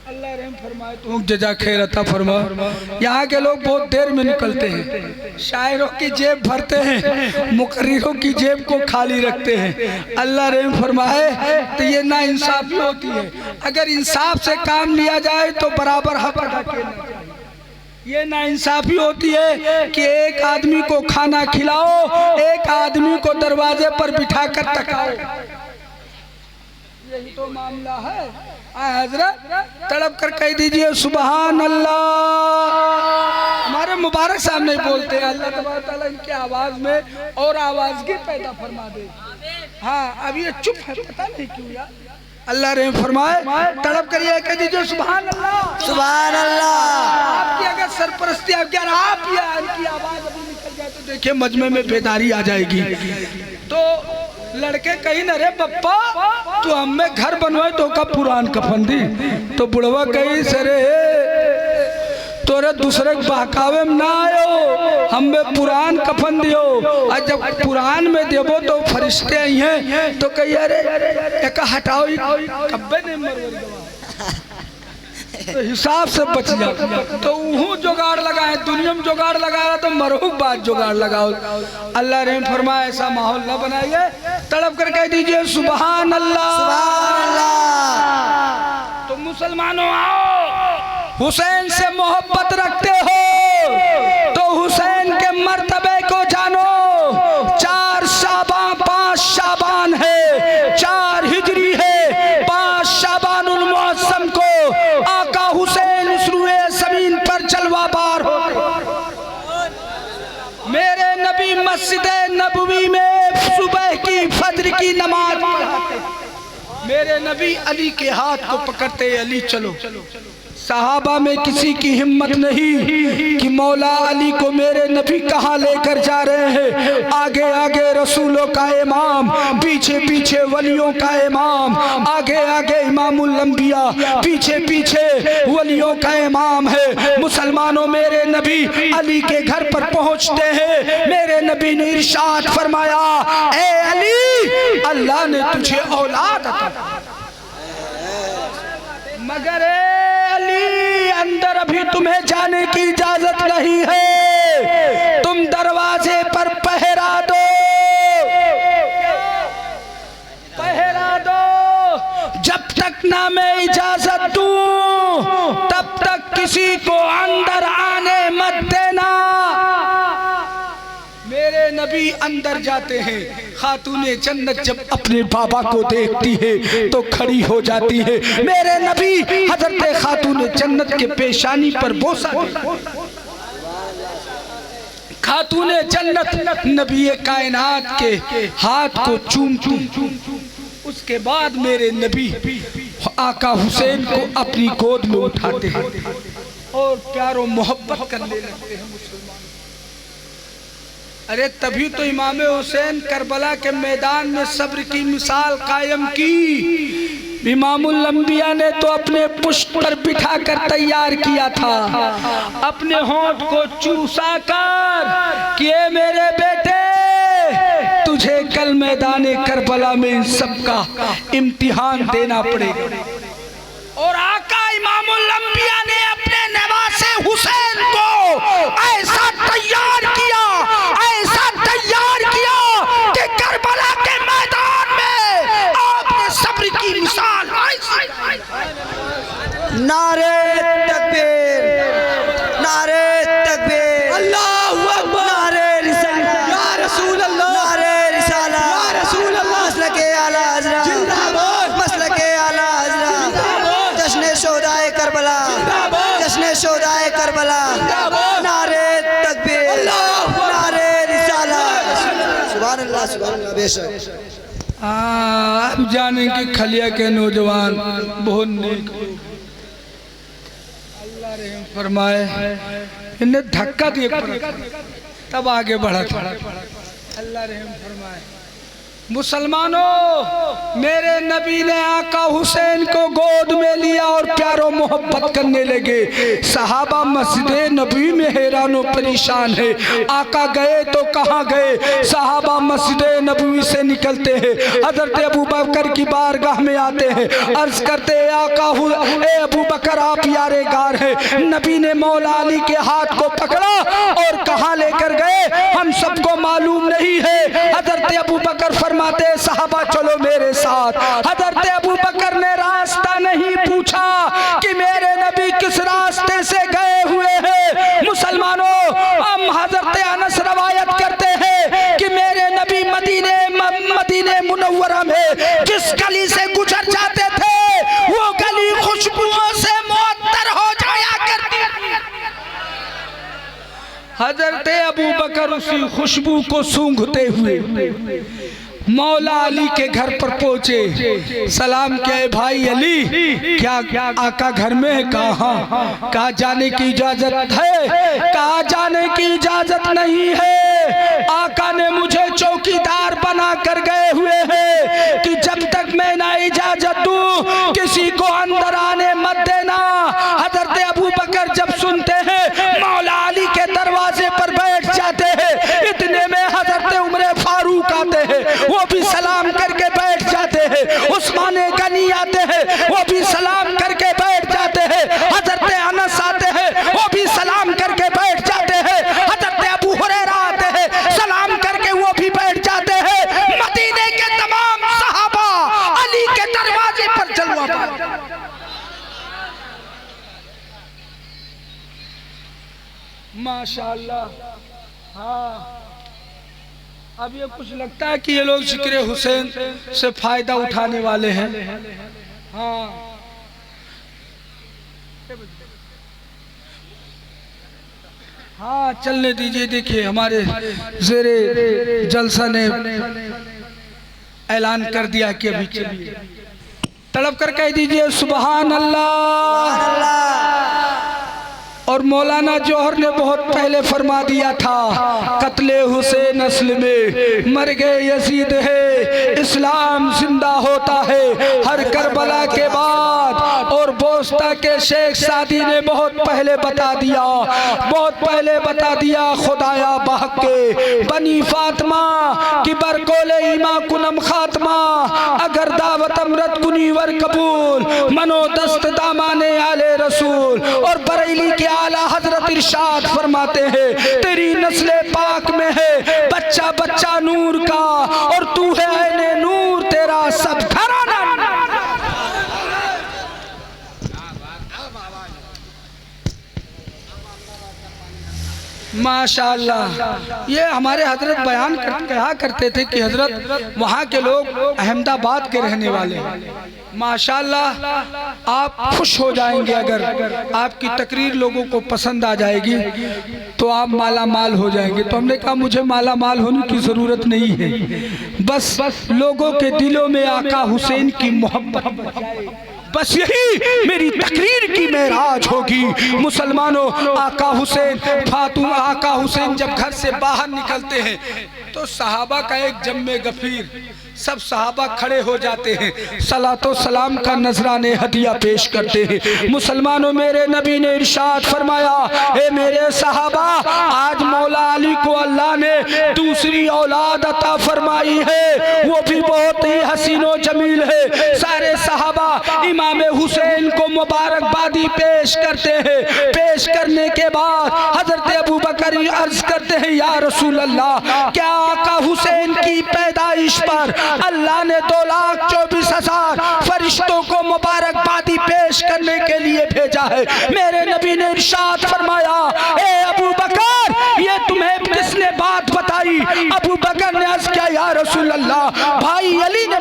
Speaker 1: अल्लाह रहम फरमाए, तू जजा खैर अता फरमा। यहाँ के लोग बहुत देर में निकलते हैं, शायरों की जेब भरते हैं, मुकर्रिरों की जेब को खाली रखते हैं। अल्लाह रहम फरमाए। तो ये ना इंसाफी होती है। अगर इंसाफ से काम लिया जाए तो बराबर हक अदा किया जाए। ये ना इंसाफी होती है कि एक आदमी को खाना खिलाओ, एक आदमी को दरवाजे पर बिठा कर तकाओ। यही तो मामला है। हजरत तड़प कर कह दीजिए सुभान अल्लाह। हमारे मुबारक साहब नहीं बोलते, अल्लाह तबारक तआला इनके आवाज में और आवाजगी पैदा फरमा दे। हाँ, अब ये चुप है, पता नहीं क्यों यार। अल्लाह रहम फरमाए, तड़प करिए, कह दीजिए सुभान अल्लाह,
Speaker 3: सुभान अल्लाह।
Speaker 1: आपकी अगर सरपरस्ती अगर आप या इनकी आवाज अभी निकल जाए तो देखिए मजमे में बेदारी आ जाएगी। तो लड़के कहीं न रे पप्पा तो हमें घर बनवाए तो का पुरान कफन दी। तो बुढ़वा कहीं सरे तोरे दूसरे बहकावे में ना आयो, हमें पुरान कफन दियो। और जब पुरान में देवो तो फरिश्ते आई हैं तो कही अरे एक हटाओ कब्बे नहीं मरवर। तो हिसाब से बच जाओ। तो वह जुगाड़ लगाए, दुनिया में जुगाड़ लगा रहा तो मरहूब बात जुगाड़ लगाओ। अल्लाह रहम फरमाए ऐसा माहौल न बनाइए। तड़प कर कह दीजिए सुभान अल्लाह। तो मुसलमानों आओ, हुसैन से मोहब्बत रखते हो तो हुसैन के मर्तबे को जानो। 4 शाबान 5 शाबान है, 4 हिजरी है, 5 शाबानुल मुअज्जम को आका हुसैन इस रुए ज़मीन पर जलवा बार हो। मेरे नबी मस्जिद नबवी में सुबह की फज्र की नमाज पढ़ाते। मेरे नबी अली के हाथ को पकड़ते, अली चलो। सहाबा में किसी की हिम्मत नहीं कि मौला अली को मेरे नबी कहाँ लेकर जा रहे हैं। आगे आगे रसूलों का इमाम, पीछे पीछे वलियों का इमाम, आगे आगे इमामुल अंबिया, पीछे पीछे वलियों का इमाम है। मुसलमानों मेरे नबी अली के घर पर पहुँचते हैं। मेरे नबी ने इरशाद फरमाया, ए अली, अल्लाह ने तुझे औलाद अता मगर अली अंदर अभी तुम्हें जाने की इजाजत नहीं है। तुम दरवाजे पर पहरा दो, पहरा दो। जब तक ना मैं इजाजत दूं तब तक किसी को अंदर आने मत देना। मेरे नबी अंदर जाते हैं। खातूने जन्नत जब अपने बाबा को देखती है तो खड़ी हो जाती है। मेरे नबी हजरत खातूने जन्नत के पेशानी पर बोसा खातूने जन्नत नबी कायनात के हाथ को चूम। उसके बाद मेरे नबी आका हुसैन को अपनी गोद में उठाते हैं और प्यारो मोहब्बत करने लगते हैं मुसलमान। अरे तभी तो इमाम हुसैन करबला के मैदान में सब्र की मिसाल कायम की। इमामुल अंबिया ने तो अपने पुष्प पर बिठा कर तैयार किया था, अपने होंठ को चूसा कर कि मेरे बेटे तुझे कल मैदान करबला में इन सबका इम्तिहान देना पड़ेगा। और आका इमामुल अंबिया ने अपने नवासे हुसैन को ऐसा तैयार किया, ऐसा तैयार किया कि करबला के मैदान में आपने सब्र की मिसाल।
Speaker 3: नारे तकबीर, नारे तकबीर, अल्लाहू अकबर, नारे रिसालत, या रसूल अल्लाह, नारे रिसालत, या रसूल अल्लाह, मसलके आला हज़रत जिंदाबाद, मसलके आला हज़रत, जश्न शोहदाए करबला, जश्न शोहदाए करबला, नारे तकबीर, नारे रिसालत, सुभान अल्लाह, सुभान अल्लाह। बेशक
Speaker 1: अब जाने की खलिया के नौजवान बहुत नेक, अल्लाह रहम फरमाए। इन्हें धक्का दिया तब आगे बढ़ा था। अल्लाह रहम फरमाए। मुसलमानों मेरे नबी ने आका हुसैन को गोद में लिया और प्यारो मोहब्बत करने लगे। सहाबा मस्जिद नबी में हैरान और परेशान है। आका गए तो कहाँ गए? सहाबा मस्जिद नबी से निकलते हैं, हजरत अबू बकर की बारगाह में आते हैं, अर्ज करते हैं आका ए अबू बकर आप यारे गार है। नबी ने मौला अली के हाथ को पकड़ा और कहाँ लेकर गए हम सबको मालूम नहीं है। हजरत अबू बकर फरमाते साहबा चलो मेरे साथ। हजरत अबू बकर ने रास्ता नहीं पूछा कि मेरे नबी किस रास्ते से गए हुए हैं। मुसलमानों हम हजरत अनस रवायत करते हैं कि मेरे नबी मदीने मुनव्वरा में जिस गली से गुजर जाते थे वो गली खुशबुओं से मुअत्तर हो जाया करती। हजरत अबू बकर उसी खुशबू को सूंघते हुए मौला अली के घर पर पहुंचे। सलाम किया भाई अली क्या आका घर में है? कहा जाने की इजाजत है? कहा जाने की इजाजत नहीं है। आका ने मुझे चौकीदार बना कर गए हुए हैं कि जब तक मैं ना इजाजत दूं किसी को अंदर आने मत देना। हजरत अबू बकर जब सुनते हैं मौला अली के दरवाजे पर बैठ जाते हैं। इतने में हजरत उमर फारूक आते हैं, वो भी सलाम करके बैठ जाते हैं। उस्मान गनी आते हैं, वो भी सलाम करके बैठ जाते हैं। माशाअल्लाह। हाँ, अब ये कुछ लगता है कि ये लोग जिक्र हुसैन से फायदा उठाने वाले हैं। हाँ, हाँ चलने दीजिए। देखिए हमारे ज़ेरे जलसा ने ऐलान कर दिया कि अभी चलिए, तड़प कर कह दीजिए सुभान अल्लाह। और मौलाना जौहर ने बहुत पहले फरमा दिया था, कत्ले हुसैन असल में मर गए यजीद है, इस्लाम जिंदा होता है हर करबला के बाद। और बोस्ता के शेख सादी ने बहुत पहले बता दिया, बहुत पहले बता दिया, खुदाया बहक के बनी फातिमा की बरकोले ईमा कुनम खात्मा, अगर दावत अमरत कुनीवर कबूल मनो दस्त दामाने आले रसूल। और बरेली के आला हजरत इरशाद फरमाते हैं, तेरी नस्ले पाक में है बच्चा बच्चा नूर का, और तू है ऐने नूर तेरा सब घराना। माशाअल्लाह। ये हमारे हजरत बयान कहा करते थे कि हजरत वहाँ के लोग अहमदाबाद के रहने वाले हैं। माशाअल्लाह, आप खुश हो जाएंगे अगर आपकी तकरीर लोगों को पसंद आ जाएगी तो आप माला माल हो जाएंगे। तो हमने कहा मुझे माला माल होने की ज़रूरत नहीं है, बस लोगों के दिलों में आका हुसैन की मोहब्बत, बस यही मेरी तकरीर की मेराज होगी। मुसलमानों, आका हुसैन फातिमा, आका हुसैन जब घर से बाहर निकलते हैं तो सहाबा का एक जम्मे गफीर, सब सहाबा खड़े हो जाते हैं, सलातो सलाम का नजराने हदिया पेश करते हैं। मुसलमानों, मेरे नबी ने इरशाद फरमाया, ए मेरे सहाबा, आज मौला अली को अल्लाह ने दूसरी औलाद अता फरमाई है, वो भी बहुत ही हसीनो जमील है। सारे सहाबा इमाम हुसैन को मुबारकबादी पेश करते हैं। पेश करने के बाद हजरत अबू बकर अर्ज करते हैं, या रसूल अल्लाह, क्या आका हुसैन की पैदाइश पर अल्लाह ने 2,24,000 फरिश्तों को मुबारकबादी पेश करने के लिए भेजा है? मेरे नबी ने इरशाद फरमाया, ए अबू बकर, ये तुम्हें किसने बात बताई? अबू बकर ने अर्ज किया, या रसूल अल्लाह, भाई अली ने।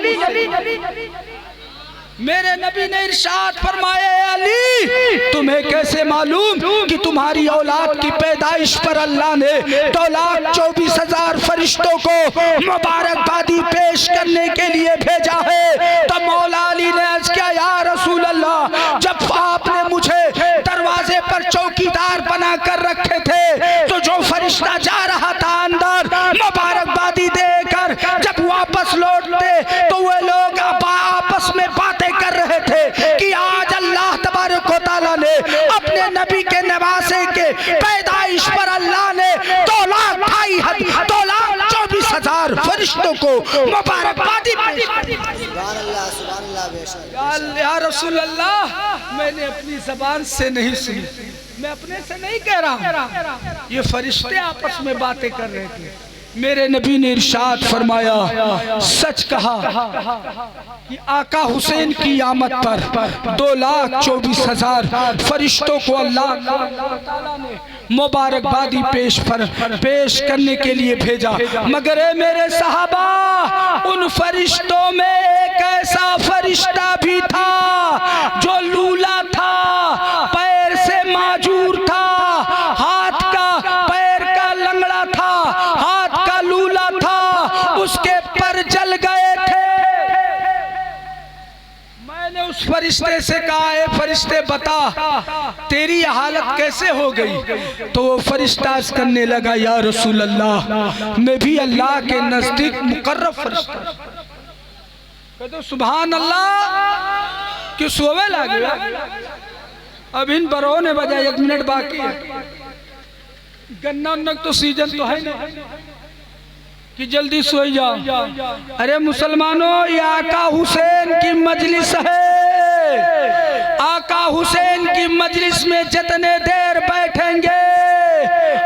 Speaker 1: मेरे नबी ने इरशाद फरमाया, अली, तुम्हें कैसे मालूम कि तुम्हारी औलाद की पैदाइश पर अल्लाह ने 2,24,000 फरिश्तों को मुबारकबादी पेश करने के लिए भेजा है? तो मौला अली ने अर्ज किया, या रसूल अल्लाह, जब आपने मुझे दरवाजे पर चौकीदार बना कर रखे थे तो जो फरिश्ता जा रहा था अंदर मुबारकबादी देकर, जब वापस लौटते तो वे लोग आपस में बातें कर रहे थे कि आज अल्लाह तबारक व तआला ने अपने नबी के नवासे के पैदाइश पर अल्लाह ने 2,24,000 फरिश्तों को मुबारकबादी पेश की। या रसूल अल्लाह, मैंने अपनी ज़बान से नहीं सुनी, मैं अपने से नहीं कह रहा, ये फरिश्ते आपस में बातें कर रहे थे। मेरे नबी ने इरशाद फरमाया, सच कहा कि आका हुसैन की आमद पर 2,24,000 फरिश्तों को अल्लाह ने मुबारकबादी पेश करने के लिए भेजा। मगर मेरे सहाबा, उन फरिश्तों में एक ऐसा फरिश्ता भी था जो लूला था, पैर से माजूर था, हाथ का पैर का लंगड़ा था, हाथ का लूला था, उसके पर जल गए थे। मैंने उस फरिश्ते से कहा, ए फरिश्ते बता, तेरी हालत कैसे हो गई? तो वो फरिश्ता अर्ज करने लगा, या रसूल अल्लाह, मैं भी अल्लाह के नजदीक मुकर्रब फरिश्ता। कहते सुभान अल्लाह, कि सोवे लगे। अब इन बरों ने बजा, 1 मिनट बाकी है, गन्ना उन्ना तो सीजन तो है नहीं कि जल्दी सोई जाओ। अरे मुसलमानों, ये आका हुसैन की मजलिस है। आका हुसैन की मजलिस में जितने देर बैठेंगे,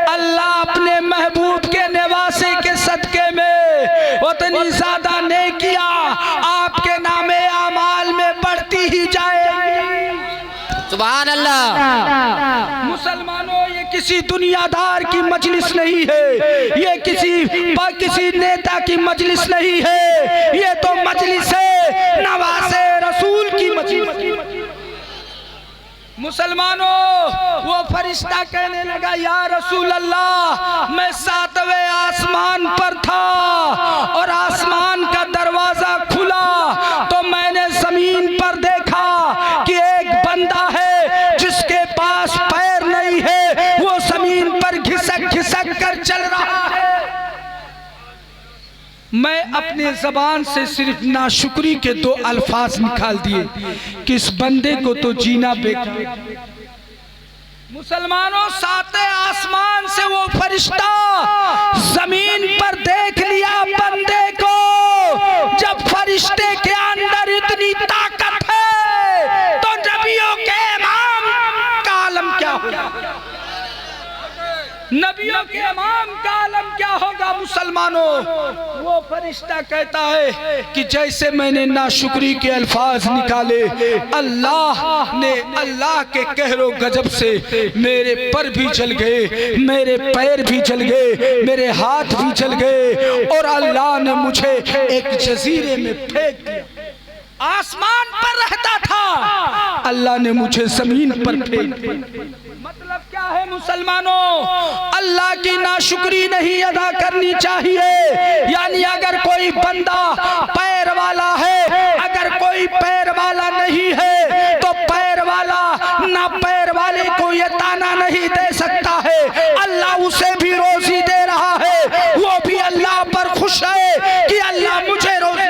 Speaker 1: अल्लाह अपने महबूब के नवासे के सदके में उतनी ज्यादा नेकियां आपके नामे आमाल में बढ़ती ही जाएगी।
Speaker 4: सुभान अल्लाह।
Speaker 1: मुसलमानों, ये किसी दुनियादार की मजलिस नहीं है, ये किसी नेता की मजलिस नहीं है, ये तो मजलिस है नवासे रसूल की मजलिस। मुसलमानों, वो फरिश्ता कहने लगा, या रसूल अल्लाह, मैं 7वें आसमान पर था और आसमान का दरवाजा खुला तो मैंने जमीन पर देखा कि एक बंदा है जिसके पास पैर नहीं है, वो जमीन पर घिसक घिसक कर चल रहा है। मैं अपने जबान से सिर्फ नाशुक्री के 2 अल्फाज निकाल दिए कि इस बंदे को तो जीना बेकार। मुसलमानों, 7वें आसमान से वो फरिश्ता जमीन पर देख लिया बंदे को। जब फरिश्ते के अंदर इतनी ताकत है तो नबियों के इमाम का आलम क्या होगा? नबियों के इमाम का आलम क्या होगा? मुसलमानों, वो फरिश्ता कहता है कि जैसे मैंने नाशुक्री के अल्फाज निकाले, अल्लाह ने अल्लाह के कहरो गजब से मेरे पर भी जल गए, मेरे पैर भी जल गए, मेरे हाथ भी जल गए और अल्लाह ने मुझे एक जजीरे में फेंक दिया। आसमान पर रहता था, अल्लाह ने मुझे जमीन पर फेंक दिया। मतलब क्या है मुसलमानों? अल्लाह की नाशुक्री नहीं अदा करनी चाहिए। यानी अगर कोई बंदा पैर वाला है, अगर कोई पैर वाला नहीं है तो पैर वाला ना पैर वाले को ये ताना नहीं दे सकता है। अल्लाह उसे भी रोजी दे रहा है, वो भी अल्लाह पर खुश है कि अल्लाह मुझे रोजी।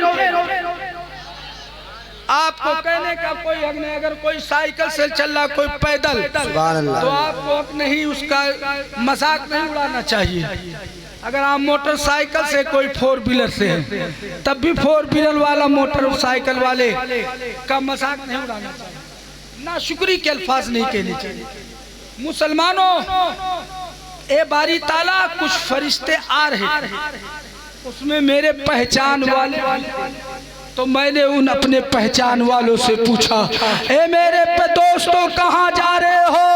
Speaker 1: आपको कहने का कोई हक नहीं। अगर कोई साइकिल से चल रहा, कोई पैदल, तो आपको हक नहीं, उसका मजाक नहीं उड़ाना चाहिए। अगर आप मोटरसाइकिल से, कोई 4 व्हीलर से है, तब भी 4 व्हीलर वाला मोटरसाइकिल वाले का मजाक नहीं उड़ाना चाहिए, नाशुक्री के अल्फाज नहीं कहने चाहिए। मुसलमानों, ए बारी ताला कुछ फरिश्ते आ रहे, उसमें मेरे पहचान वाले, तो मैंने उन अपने पहचान वालों से पूछा, ए मेरे पे दोस्तों कहाँ जा रहे हो?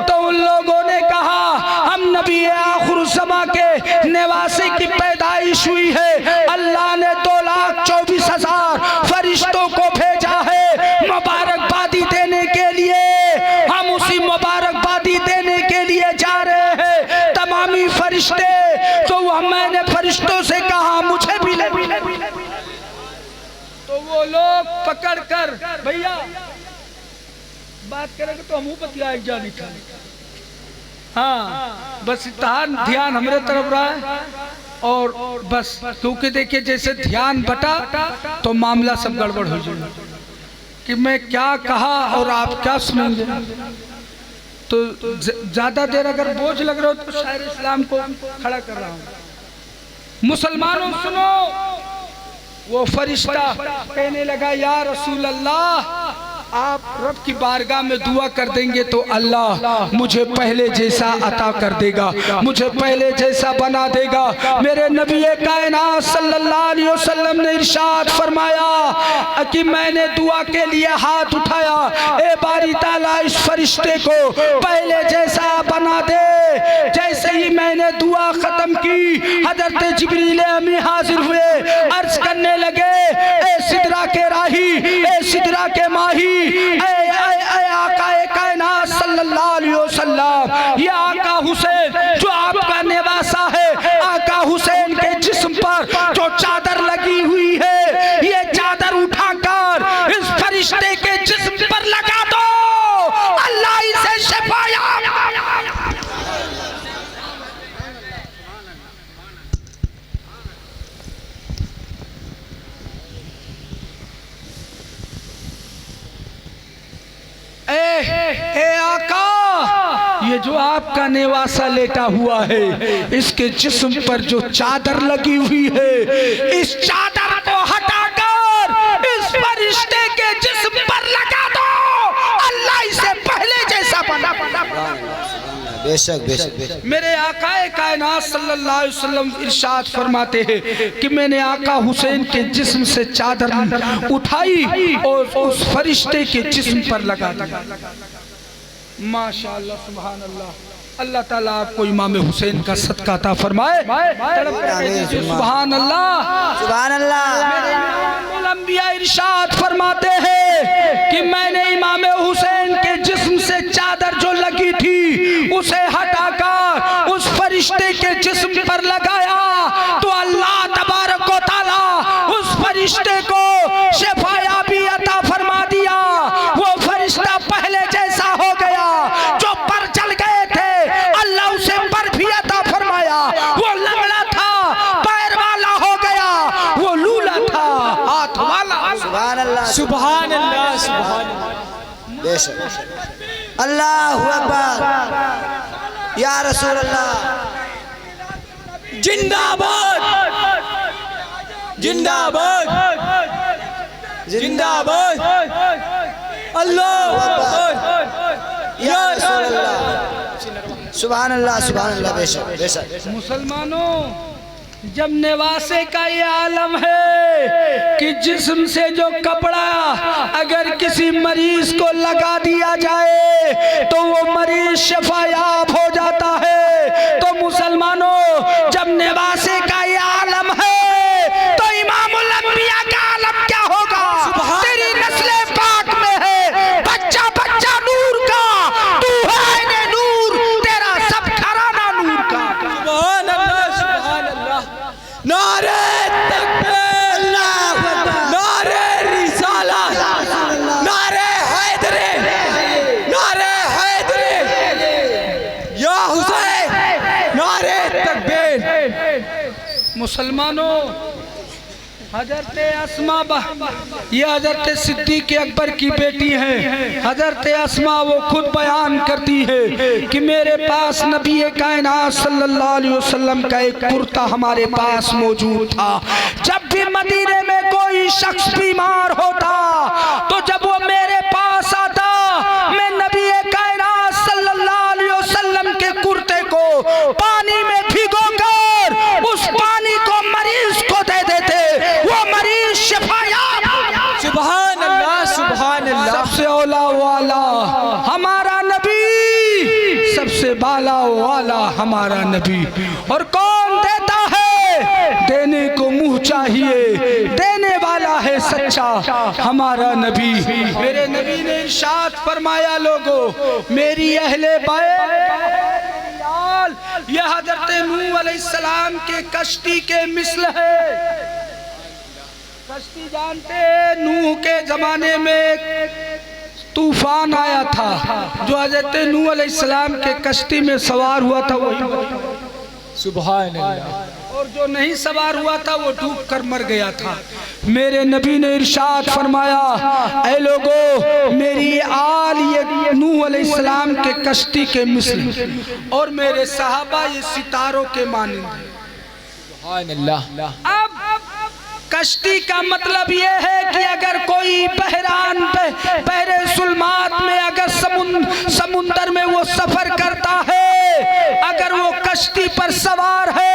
Speaker 1: तो उन लोगों ने कहा, हम नबी आखिर ज़मा के निवासी की पैदाइश हुई है, अल्लाह ने 2,24,000 फरिश्तों को भेजा है मुबारकबादी देने के लिए। हम उसी मुबारकबादी देने के लिए जा रहे हैं, तमामी फरिश्ते। तो मैंने फरिश्तों से कहा, मुझे भी ले। तो वो लोग पकड़ कर, भैया बात करेंगे तो हम बतिया जानी था। हाँ, बस ध्यान हमारे तरफ रहा है और बस, क्योंकि देखिए जैसे ध्यान बटा तो मामला सब गड़बड़ हो जाएगा कि मैं क्या कहा और आप क्या सुनेंगे। तो ज्यादा देर अगर बोझ लग रहा हो तो शायर इस्लाम को खड़ा कर रहा हूँ। मुसलमानों सुनो, वो फरिश्ता कहने लगा, या रसूल अल्लाह, आप रब की बारगाह में दुआ कर देंगे तो अल्लाह मुझे पहले जैसा अता कर देगा, मुझे पहले जैसा बना देगा। मेरे नबी कायनात सल्लल्लाहु अलैहि वसल्लम ने इरशाद फरमाया कि मैंने दुआ के लिए हाथ उठाया, ए बारी ताला इस फरिश्ते को पहले जैसा बना दे। जैसे ही मैंने दुआ खत्म की, हजरत जिब्रील अमी हाजिर हुए, अर्ज करने लगे, ए सिदरा के राही, ए सिदरा के माही, आका कायनात सल्लल्लाहु अलैहि वसल्लम, ये आका हुसैन जो आपका निवासा है, आका हुसैन के जिस्म पर जो चादर लगी हुई है, ये चादर उठाकर इस फरिश्ते के जिस्म पर लगा दो, अल्लाह इसे शिफा। ए आका, ये जो आपका नेवासा लेटा हुआ है, इसके जिस्म पर जो चादर लगी हुई है, इस चादर को हटाकर इस फरिश्ते के जिस्म पर लगा दो, अल्लाह इसे पहले जैसा बना।
Speaker 3: बेशक बेशक बेशक।
Speaker 1: मेरे आकाए कायनात सल्लल्लाहु अलैहि वसल्लम इरशाद फरमाते हैं कि मैंने आका हुसैन के जिस्म से चादर उठाई और उस फरिश्ते के जिस्म पर लगा दी। माशाअल्लाह सुभान अल्लाह। अल्लाह ताला आपको इमाम हुसैन का सदका अता फरमाए। तड़प रहे थे, सुभान अल्लाह
Speaker 3: सुभान अल्लाह।
Speaker 1: मेरे इमामुल अंबिया इरशाद फरमाते हैं कि मैंने इमाम हुसैन के जिस्म से चादर जो लगी थी उसे हटाकर उस फरिश्ते के जिस्म पर लगाया तो अल्लाह तबारक व तआला उस फरिश्ते को शिफायाबी अता फरमा दिया। वो फरिश्ता पहले जैसा हो गया, जो पर चल गए थे अल्लाह उसे पर भी अता फरमाया। वो लंगड़ा था पैर वाला हो गया, वो लूला था हाथ वाला।
Speaker 3: सुभान अल्लाह
Speaker 2: सुभान अल्लाह सुभान अल्लाह।
Speaker 3: बेशक अल्लाहु अकबर या रसूल अल्लाह।
Speaker 2: जिंदाबाद जिंदाबाद जिंदाबाद अल्लाह अकबर
Speaker 3: या रसूल अल्लाह। सुभान अल्लाह सुभान अल्लाह। बेशक बेशक।
Speaker 1: मुसलमानों, जब निवासे का ये आलम है कि जिस्म से जो कपड़ा अगर किसी मरीज को लगा दिया जाए तो वो मरीज शफायाब हो जाता है, तो मुसलमानों जब निवासे का ये आलम है तो इमामुल अंबिया का आलम क्या होगा? तेरी नस्ले पाक में है बच्चा बच्चा नूर का, तू है नूर, तेरा सब घराना नूर का।
Speaker 2: सुभान अल्लाह सुभान अल्लाह। नारे तकबीर,
Speaker 3: अल्लाहु अकबर,
Speaker 2: नारे रिसालत, नारे हैदरी, नारे हैदरी या हुसैन, नारे तकबीर।
Speaker 1: मुसलमानों, हजरत अस्मा ये हजरत सिद्दीक अकबर की बेटी हैं। हजरत अस्मा वो खुद बयान करती है कि मेरे पास नबी कायनात सल्लल्लाहु अलैहि वसल्लम का एक कुर्ता हमारे पास मौजूद था। जब भी मदीने में कोई शख्स बीमार होता तो जब वो मेरे पास आता, मैं नबी कायनात सल्लल्लाहु अलैहि वसल्लम के कुर्ते को पानी में भिगोकर उस पानी को मरीज को दे देते, वो मरीज शिफायाब।
Speaker 2: सुभान अल्लाह सुभान अल्लाह।
Speaker 1: सबसे औला वाला हमारा नबी, सबसे बाला वाला हमारा नबी। और कौन देता है? देने को मुंह चाहिए, देने वाला है सच्चा हमारा नबी। मेरे नबी ने इरशाद फरमाया, लोगों मेरी अहले बैत ये हजरत नूह अलैहिस्सलाम के कश्ती के मिसल है। कश्ती जानते हैं, नूह के जमाने में तूफान आया था, जो हजरत नूह अलैहिस्सलाम के कश्ती में सवार हुआ था वही
Speaker 2: सुभान अल्लाह।
Speaker 1: और जो नहीं सवार हुआ था वो डूब कर मर गया था। मेरे नबी ने इरशाद फरमाया, ऐ लोगो मेरी आल ये नूह अलैहिस्सलाम के कश्ती के मिसल और मेरे सहाबा ये सितारों के मानिंद हैं।
Speaker 2: सुभान अल्लाह।
Speaker 1: अब कश्ती का मतलब ये है कि अगर कोई बहरान बहरे सुलमात में अगर समुंदर में वो सफर करता है, अगर वो कश्ती पर सवार है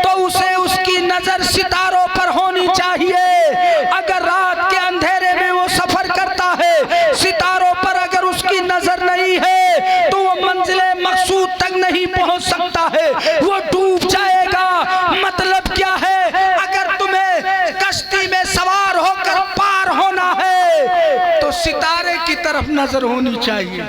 Speaker 1: तो उसे उसकी नजर सितारों पर होनी चाहिए। अगर रात के अंधेरे में वो सफर करता है, सितारों पर अगर उसकी नजर नहीं है तो वो मंजिले मकसूद तक नहीं पहुंच सकता है, वो डूब जाएगा। मतलब क्या है? अगर तुम्हें कश्ती में सवार होकर पार होना है तो सितारे की तरफ नजर होनी चाहिए,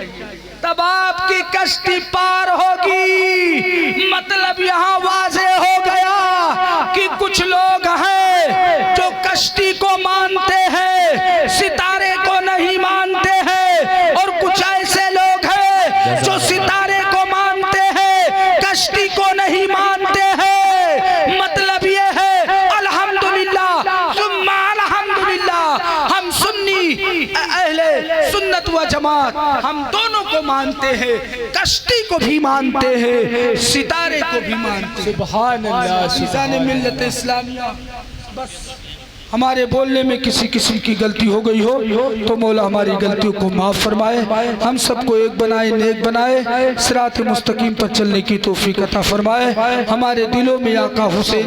Speaker 1: तब आपकी कश्ती पार होगी। मतलब यहाँ वाज़े हो गया कि कुछ लोग हैं जो कश्ती को मानते हैं, सितारे को नहीं मानते हैं, और कुछ ऐसे लोग हैं जो सितारे को मानते हैं, कश्ती को नहीं मानते हैं। मतलब ये है अल्हम्दुलिल्लाह सुम्मा अल्हम्दुलिल्लाह, हम सुन्नी अहले सुन्नत व जमात हम दोनों को मानते हैं, कश्ती को भी मानते हैं, सितारे को भी मानते हैं।
Speaker 2: सुभान अल्लाह।
Speaker 1: सीज़ाने मिल्लत इस्लामिया। बस हमारे बोलने में किसी किस्म की गलती हो गई हो तो मौला हमारी गलतियों को माफ़ फरमाए, हम सबको एक बनाए नेक बनाए, सिरात मुस्तकीम पर चलने की तौफीक अता फरमाए। हमारे दिलों में आका हुसैन